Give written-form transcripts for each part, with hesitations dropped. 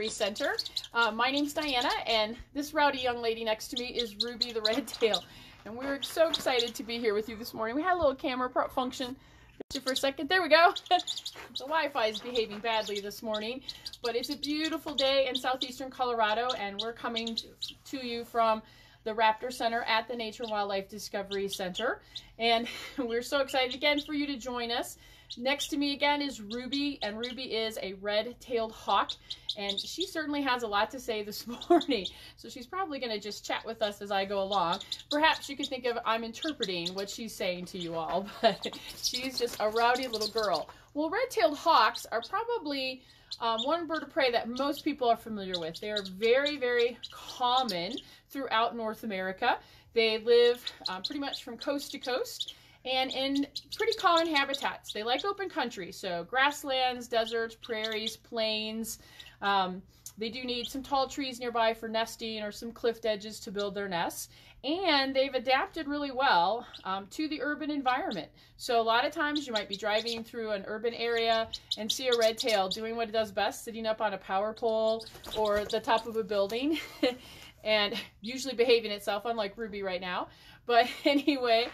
Discovery Center. My name's Diana, and this rowdy young lady next to me is Ruby the red tail. And we're so excited to be here with you this morning. We had a little camera function for a second. There we go. The Wi-Fi is behaving badly this morning, but it's a beautiful day in southeastern Colorado, and we're coming to you from the Raptor Center at the Nature and Wildlife Discovery Center. And we're so excited again for you to join us. Next to me again is Ruby, and Ruby is a red-tailed hawk, and she certainly has a lot to say this morning. So she's probably going to just chat with us as I go along. Perhaps you could think of I'm interpreting what she's saying to you all, but she's just a rowdy little girl. Well, red-tailed hawks are probably one bird of prey that most people are familiar with. They are very, very common throughout North America. They live pretty much from coast to coast and in pretty common habitats. They like open country, so grasslands, deserts, prairies, plains. They do need some tall trees nearby for nesting or some cliff edges to build their nests. And they've adapted really well to the urban environment. So a lot of times you might be driving through an urban area and see a red tail doing what it does best, sitting up on a power pole or the top of a building and usually behaving itself, unlike Ruby right now. But anyway,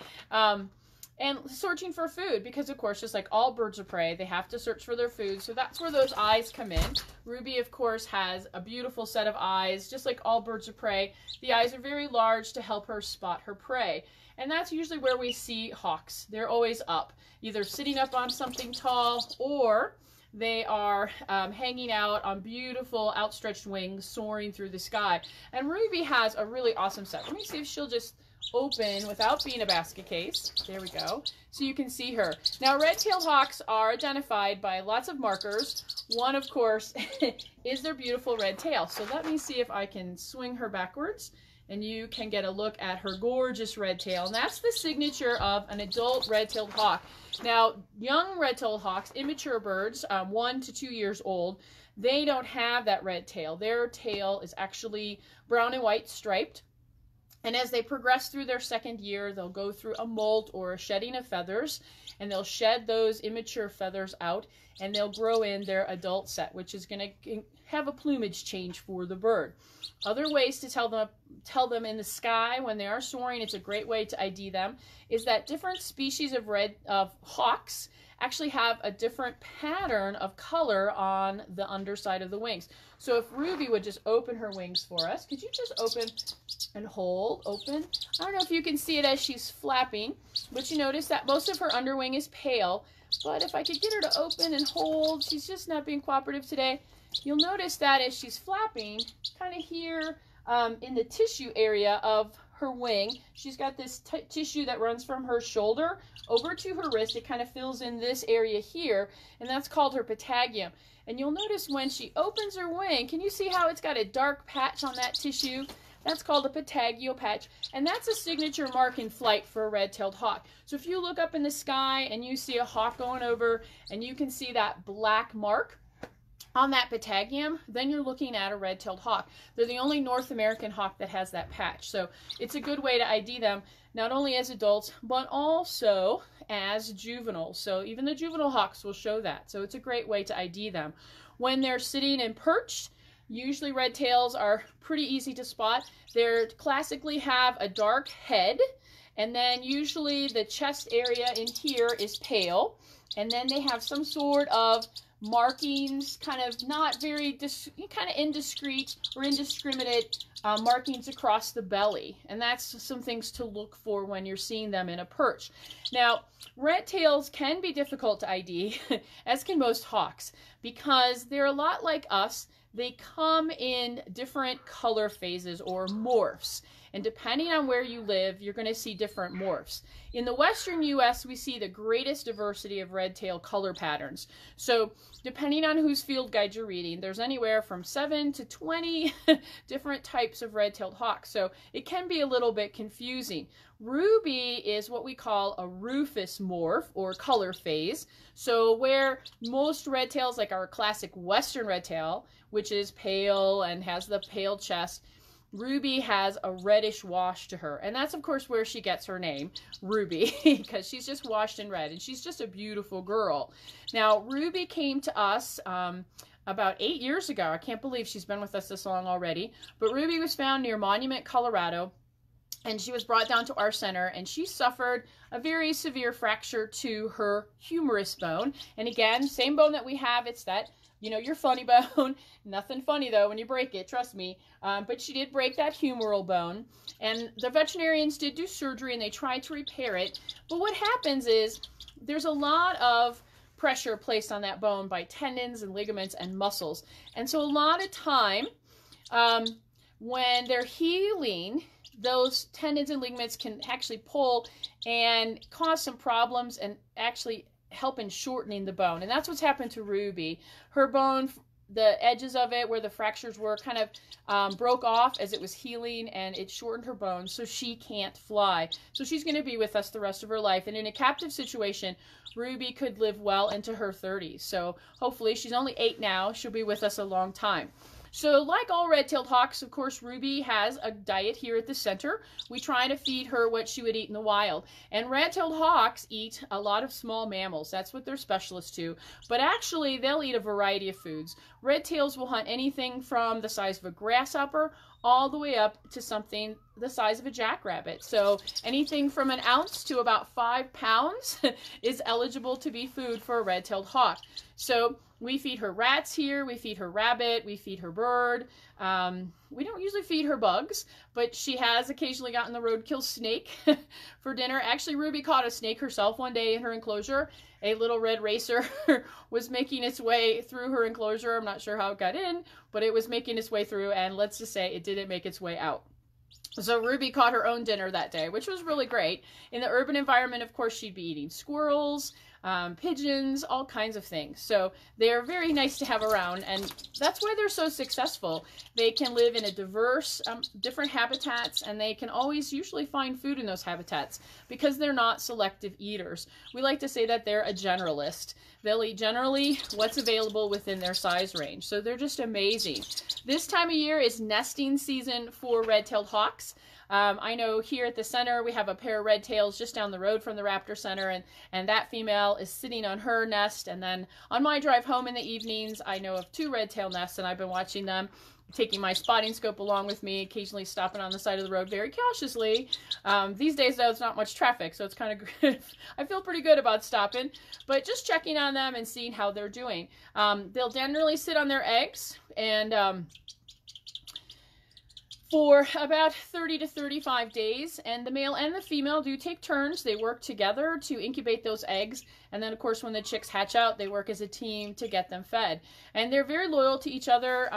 and searching for food, because of course, just like all birds of prey, they have to search for their food. So that's where those eyes come in. Ruby, of course, has a beautiful set of eyes, just like all birds of prey. The eyes are very large to help her spot her prey. And that's usually where we see hawks. They're always up, either sitting up on something tall, or they are hanging out on beautiful outstretched wings, soaring through the sky. And Ruby has a really awesome set. Let me see if she'll just open without being a basket case. There we go. So you can see her. Now, red-tailed hawks are identified by lots of markers. One, of course, is their beautiful red tail. So let me see if I can swing her backwards, and you can get a look at her gorgeous red tail. And that's the signature of an adult red-tailed hawk. Now, young red-tailed hawks, immature birds, 1 to 2 years old, they don't have that red tail. Their tail is actually brown and white striped. And as they progress through their second year, they'll go through a molt or a shedding of feathers, and they'll shed those immature feathers out, and they'll grow in their adult set, which is going to have a plumage change for the bird. Other ways to tell them in the sky when they are soaring, it's a great way to ID them, is that different species of hawks actually have a different pattern of color on the underside of the wings. So if Ruby would just open her wings for us, could you just open and hold, open? I don't know if you can see it as she's flapping, but you notice that most of her underwing is pale. But if I could get her to open and hold, she's just not being cooperative today. You'll notice that as she's flapping, kind of here in the tissue area of her wing, she's got this tissue that runs from her shoulder over to her wrist. It kind of fills in this area here, and that's called her patagium. And you'll notice when she opens her wing, can you see how it's got a dark patch on that tissue? That's called a patagial patch, and that's a signature mark in flight for a red-tailed hawk. So if you look up in the sky and you see a hawk going over and you can see that black mark on that patagium, then you're looking at a red-tailed hawk. They're the only North American hawk that has that patch. So it's a good way to ID them, not only as adults, but also as juveniles. So even the juvenile hawks will show that. So it's a great way to ID them. When they're sitting and perched, usually red tails are pretty easy to spot. They classically have a dark head, and then usually the chest area in here is pale, and then they have some sort of markings, kind of not very, kind of indiscreet or indiscriminate markings across the belly. And that's some things to look for when you're seeing them in a perch. Now, red tails can be difficult to ID, as can most hawks, because they're a lot like us. They come in different color phases or morphs. And depending on where you live, you're going to see different morphs. In the western U.S., we see the greatest diversity of red tail color patterns. So depending on whose field guide you're reading, there's anywhere from 7 to 20 different types of red-tailed hawks. So it can be a little bit confusing. Ruby is what we call a rufous morph or color phase. So where most red tails, like our classic western red tail, which is pale and has the pale chest, Ruby has a reddish wash to her. And that's, of course, where she gets her name, Ruby, because she's just washed in red, and she's just a beautiful girl. Now, Ruby came to us about 8 years ago. I can't believe she's been with us this long already. But Ruby was found near Monument, Colorado, and she was brought down to our center, and she suffered a very severe fracture to her humerus bone. And again, same bone that we have. It's that, you know, your funny bone. Nothing funny, though, when you break it, trust me. But she did break that humeral bone. And the veterinarians did do surgery, and they tried to repair it. But what happens is there's a lot of pressure placed on that bone by tendons and ligaments and muscles. And so a lot of time, when they're healing, those tendons and ligaments can actually pull and cause some problems and actually help in shortening the bone. And that's what's happened to Ruby. Her bone, the edges of it where the fractures were, kind of broke off as it was healing, and it shortened her bones, so she can't fly. So she's going to be with us the rest of her life. And in a captive situation, Ruby could live well into her 30s. So hopefully, she's only 8 now. She'll be with us a long time. So like all red-tailed hawks, of course, Ruby has a diet here at the center. We try to feed her what she would eat in the wild. And red-tailed hawks eat a lot of small mammals. That's what they're specialists to. But actually, they'll eat a variety of foods. Red-tails will hunt anything from the size of a grasshopper all the way up to something the size of a jackrabbit. So anything from an ounce to about 5 pounds is eligible to be food for a red-tailed hawk. So we feed her rats here, we feed her rabbit, we feed her bird. We don't usually feed her bugs, but she has occasionally gotten the roadkill snake for dinner. Actually, Ruby caught a snake herself one day in her enclosure. A little red racer was making its way through her enclosure. I'm not sure how it got in, but it was making its way through, and let's just say it didn't make its way out. So Ruby caught her own dinner that day, which was really great. In the urban environment, of course, she'd be eating squirrels, pigeons, all kinds of things. So they're very nice to have around, and that's why they're so successful. They can live in a diverse, different habitats, and they can always usually find food in those habitats because they're not selective eaters. We like to say that they're a generalist. They'll eat generally what's available within their size range. So they're just amazing. This time of year is nesting season for red-tailed hawks. I know here at the center we have a pair of red tails just down the road from the Raptor Center, and that female is sitting on her nest. And then on my drive home in the evenings, I know of 2 red tail nests, and I've been watching them, taking my spotting scope along with me, occasionally stopping on the side of the road very cautiously. These days, though, it's not much traffic, so it's kind of good. I feel pretty good about stopping, but just checking on them and seeing how they're doing. They'll generally sit on their eggs, and for about 30 to 35 days, and the male and the female do take turns. They work together to incubate those eggs, and then of course when the chicks hatch out, they work as a team to get them fed. And they're very loyal to each other.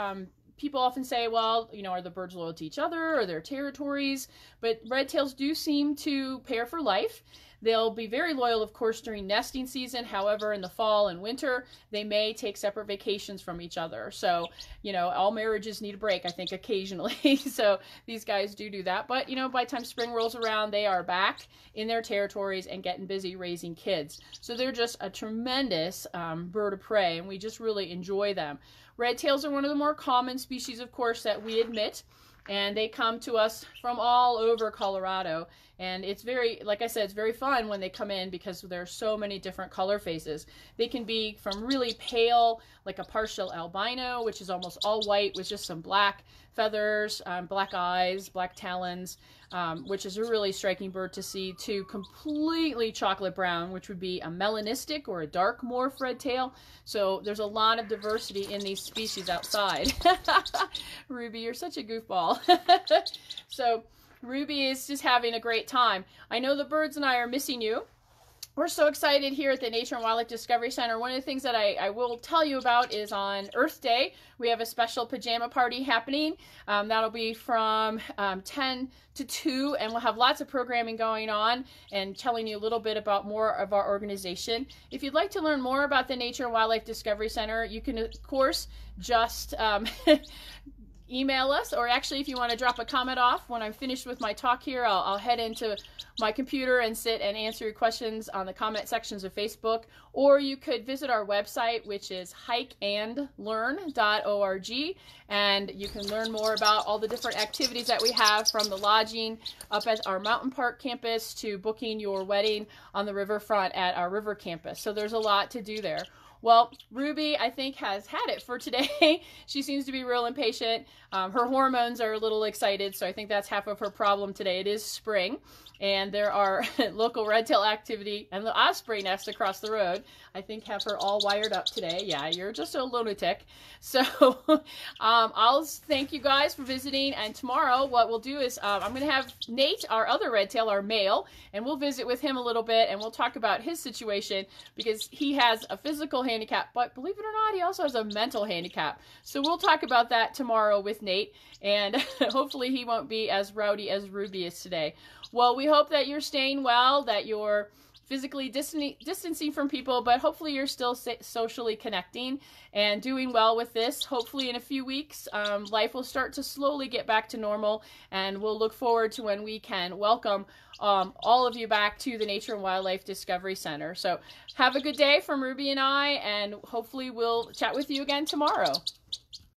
People often say, well, you know, are the birds loyal to each other or their territories? But red tails do seem to pair for life. They'll be very loyal, of course, during nesting season. However, in the fall and winter, they may take separate vacations from each other. So, you know, all marriages need a break, I think, occasionally. So these guys do that. But, you know, by the time spring rolls around, they are back in their territories and getting busy raising kids. So they're just a tremendous bird of prey, and we just really enjoy them. Red tails are one of the more common species, of course, that we admit. And they come to us from all over Colorado. And it's very, like I said, it's very fun when they come in because there are so many different color phases. They can be from really pale, like a partial albino, which is almost all white with just some black feathers, black eyes, black talons, which is a really striking bird to see, to completely chocolate brown, which would be a melanistic or a dark morph red tail. So there's a lot of diversity in these species outside. Ruby, you're such a goofball. So Ruby is just having a great time. I know the birds and I are missing you. We're so excited here at the Nature and Wildlife Discovery Center. One of the things that I will tell you about is on Earth Day, we have a special pajama party happening. That'll be from 10 to 2, and we'll have lots of programming going on and telling you a little bit about more of our organization. If you'd like to learn more about the Nature and Wildlife Discovery Center, you can, of course, just email us, or actually if you want to drop a comment off when I'm finished with my talk here, I'll head into my computer and sit and answer your questions on the comment sections of Facebook, or you could visit our website, which is hikeandlearn.org, and you can learn more about all the different activities that we have, from the lodging up at our mountain park campus to booking your wedding on the riverfront at our river campus. So there's a lot to do there. Well, Ruby, I think, has had it for today. She seems to be real impatient. Her hormones are a little excited, so I think that's half of her problem today. It is spring, and there are local red tail activity and the osprey nest across the road, I think, have her all wired up today. Yeah, you're just a lunatic. So I'll thank you guys for visiting, and tomorrow what we'll do is I'm going to have Nate, our other red tail, our male, and we'll visit with him a little bit, and we'll talk about his situation, because he has a physical handicap, but believe it or not, he also has a mental handicap. So we'll talk about that tomorrow with Nate, and hopefully he won't be as rowdy as Ruby is today. Well, we hope that you're staying well, that you're physically distancing from people, but hopefully you're still socially connecting and doing well with this. Hopefully in a few weeks, life will start to slowly get back to normal, and we'll look forward to when we can welcome all of you back to the Nature and Wildlife Discovery Center. So have a good day from Ruby and I, and hopefully we'll chat with you again tomorrow.